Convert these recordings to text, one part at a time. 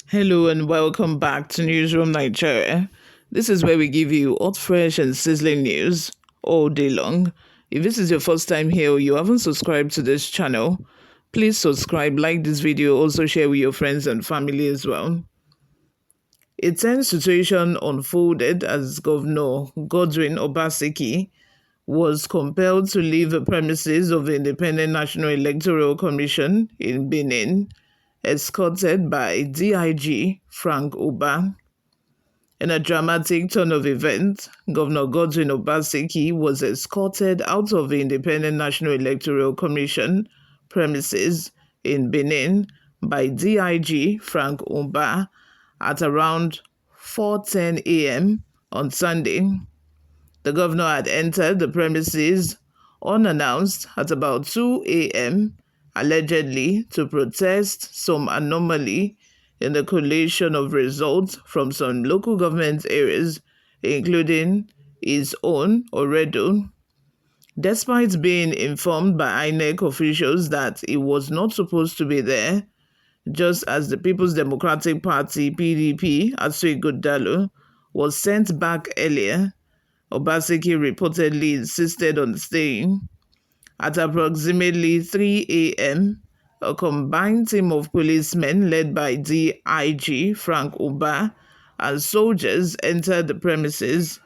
Hello and welcome back to Newsroom Nigeria. This is where we give you hot, fresh and sizzling news all day long. If this is your first time here or you haven't subscribed to this channel, please subscribe, like this video, also share with your friends and family as well. A tense situation unfolded as Governor Godwin Obaseki was compelled to leave the premises of the Independent National Electoral Commission in Benin, escorted by DIG Frank Uba. In a dramatic turn of events, Governor Godwin Obaseki was escorted out of the Independent National Electoral Commission premises in Benin by DIG Frank Uba at around 4:10 a.m. on Sunday. The governor had entered the premises unannounced at about 2 a.m., allegedly to protest some anomaly in the collation of results from some local government areas, including his own, Oredo. Despite being informed by Inec officials that he was not supposed to be there, just as the People's Democratic Party, PDP, Asui Godalo, was sent back earlier, Obaseki reportedly insisted on staying. At approximately 3 a.m., a combined team of policemen led by DIG Frank Uba and soldiers entered the premises.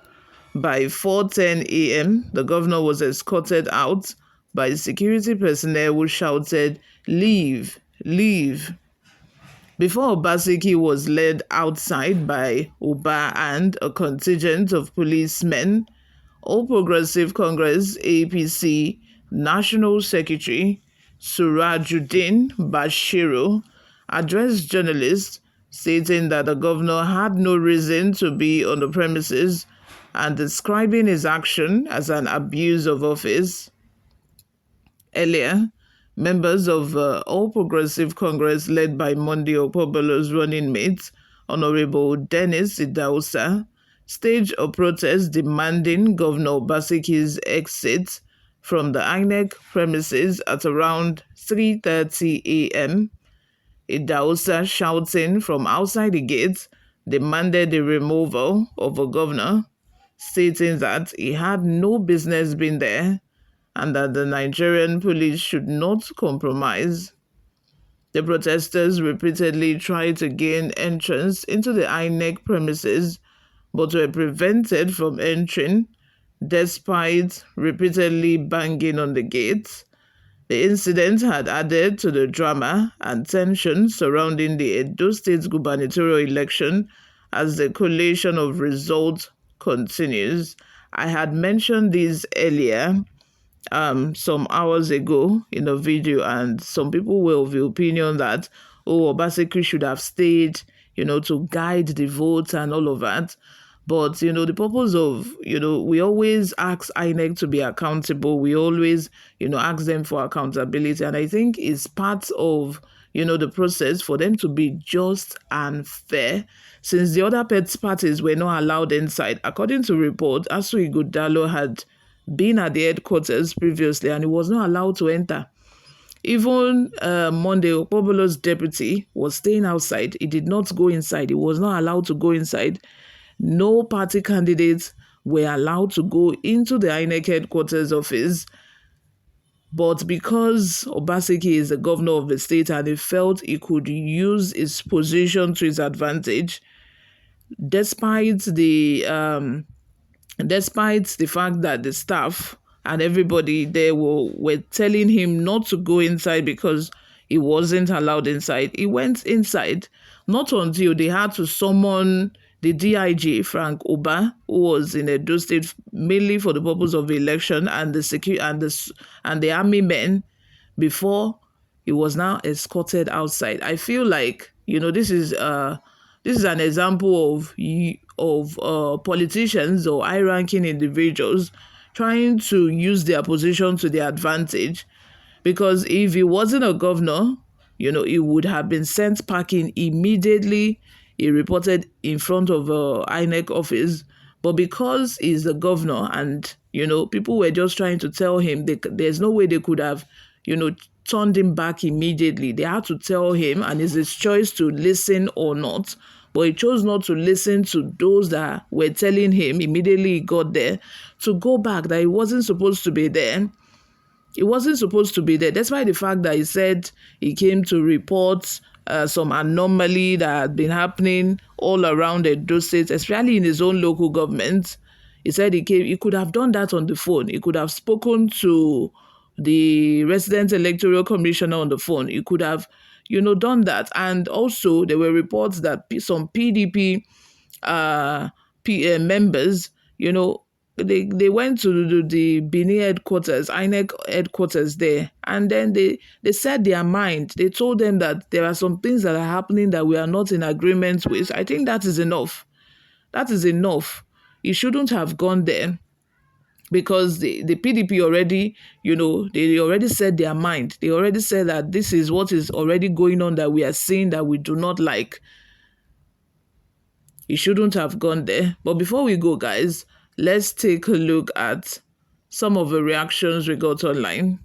By 4:10 a.m., the governor was escorted out by security personnel who shouted, "Leave, leave." Before Obaseki was led outside by Uba and a contingent of policemen, All Progressive Congress APC National Secretary Surajuddin Bashiru addressed journalists, stating that the governor had no reason to be on the premises and describing his action as an abuse of office. Earlier, members of All Progressive Congress, led by Monday Okpobolo's running mate, Honorable Dennis Idausa, staged a protest demanding Governor Obaseki's exit from the INEC premises at around 3:30 a.m. Idausa, shouting from outside the gate, demanded the removal of a governor, stating that he had no business being there and that the Nigerian police should not compromise. The protesters repeatedly tried to gain entrance into the INEC premises, but were prevented from entering despite repeatedly banging on the gates. The incident had added to the drama and tension surrounding the Edo State gubernatorial election as the collation of results continues. I had mentioned this earlier some hours ago in a video, and some people were of the opinion that, Obaseki should have stayed, to guide the votes and all of that. But, the purpose of, we always ask INEC to be accountable. We always, ask them for accountability. And I think it's part of, the process for them to be just and fair, since the other parties were not allowed inside. According to report, Asui Godalo had been at the headquarters previously and he was not allowed to enter. Even Monday, Okpobolo's deputy was staying outside. He did not go inside. He was not allowed to go inside. No party candidates were allowed to go into the INEC headquarters office. But because Obaseki is the governor of the state and he felt he could use his position to his advantage, despite the fact that the staff and everybody there were telling him not to go inside because he wasn't allowed inside, he went inside. Not until they had to summon the DIG, Frank Uba, who was in Edo State mainly for the purpose of the election, and the army men, before he was now escorted outside. I feel like, this is an example of politicians or high-ranking individuals trying to use their position to their advantage. Because if he wasn't a governor, he would have been sent packing immediately. He reported in front of INEC office. But because he's the governor and, people were just trying to tell him there's no way they could have, turned him back immediately. They had to tell him, and it's his choice to listen or not. But he chose not to listen to those that were telling him immediately he got there to go back, that he wasn't supposed to be there. He wasn't supposed to be there, despite the fact that he said he came to report some anomaly that had been happening all around Edo State, especially in his own local government. He said he could have done that on the phone. He could have spoken to the resident electoral commissioner on the phone. He could have, done that. And also, there were reports that some PDP members, they went to the Benin headquarters, INEC headquarters there, and then they said their mind. They told them that there are some things that are happening that we are not in agreement with. I think that is enough. That is enough. You shouldn't have gone there, because the PDP already, they already said their mind. They already said that this is what is already going on that we are seeing that we do not like. You shouldn't have gone there. But before we go, guys, let's take a look at some of the reactions we got online.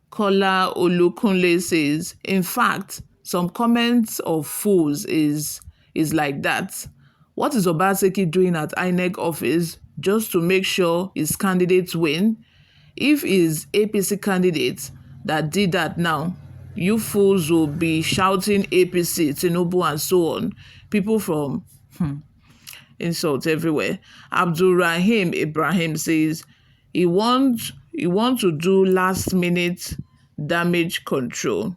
Kola Olukunle says, in fact, some comments of fools is like that. What is Obaseki doing at INEC office just to make sure his candidates win? If his APC candidate that did that now, you fools will be shouting APC, Tinubu, and so on. People from insults everywhere. Abdul Rahim Ibrahim says he wants to do last minute damage control.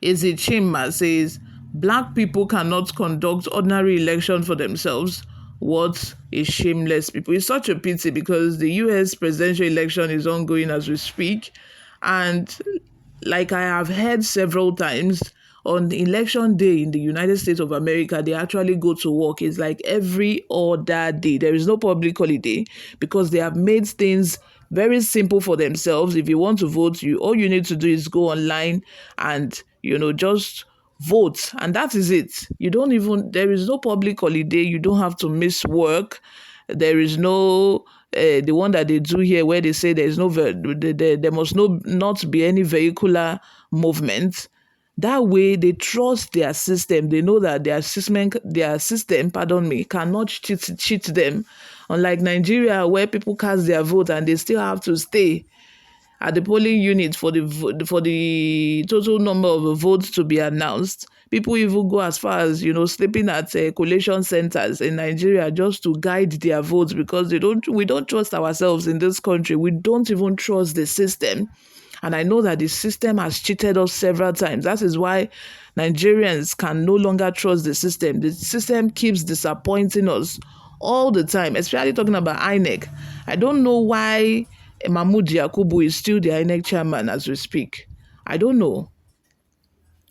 Izzy Chimma says black people cannot conduct ordinary election for themselves. What a shameless people. It's such a pity, because the US presidential election is ongoing as we speak. And like I have heard several times, on election day in the United States of America, they actually go to work. It's like every other day. There is no public holiday, because they have made things very simple for themselves. If you want to vote, all you need to do is go online and, just vote. And that is it. There is no public holiday. You don't have to miss work. There is no the one that they do here where they say there must not be any vehicular movement. That way, they trust their system. They know that their system, cannot cheat them. Unlike Nigeria, where people cast their vote and they still have to stay at the polling unit for the total number of votes to be announced. People even go as far as, sleeping at collation centers in Nigeria just to guide their votes, because we don't trust ourselves in this country. We don't even trust the system. And I know that the system has cheated us several times. That is why Nigerians can no longer trust the system. The system keeps disappointing us all the time, especially talking about INEC. I don't know why Mahmoud Yakubu is still the INEC chairman as we speak. I don't know.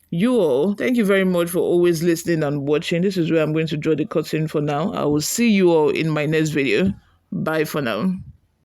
You all, thank you very much for always listening and watching. This is where I'm going to draw the curtain for now. I will see you all in my next video. Bye for now.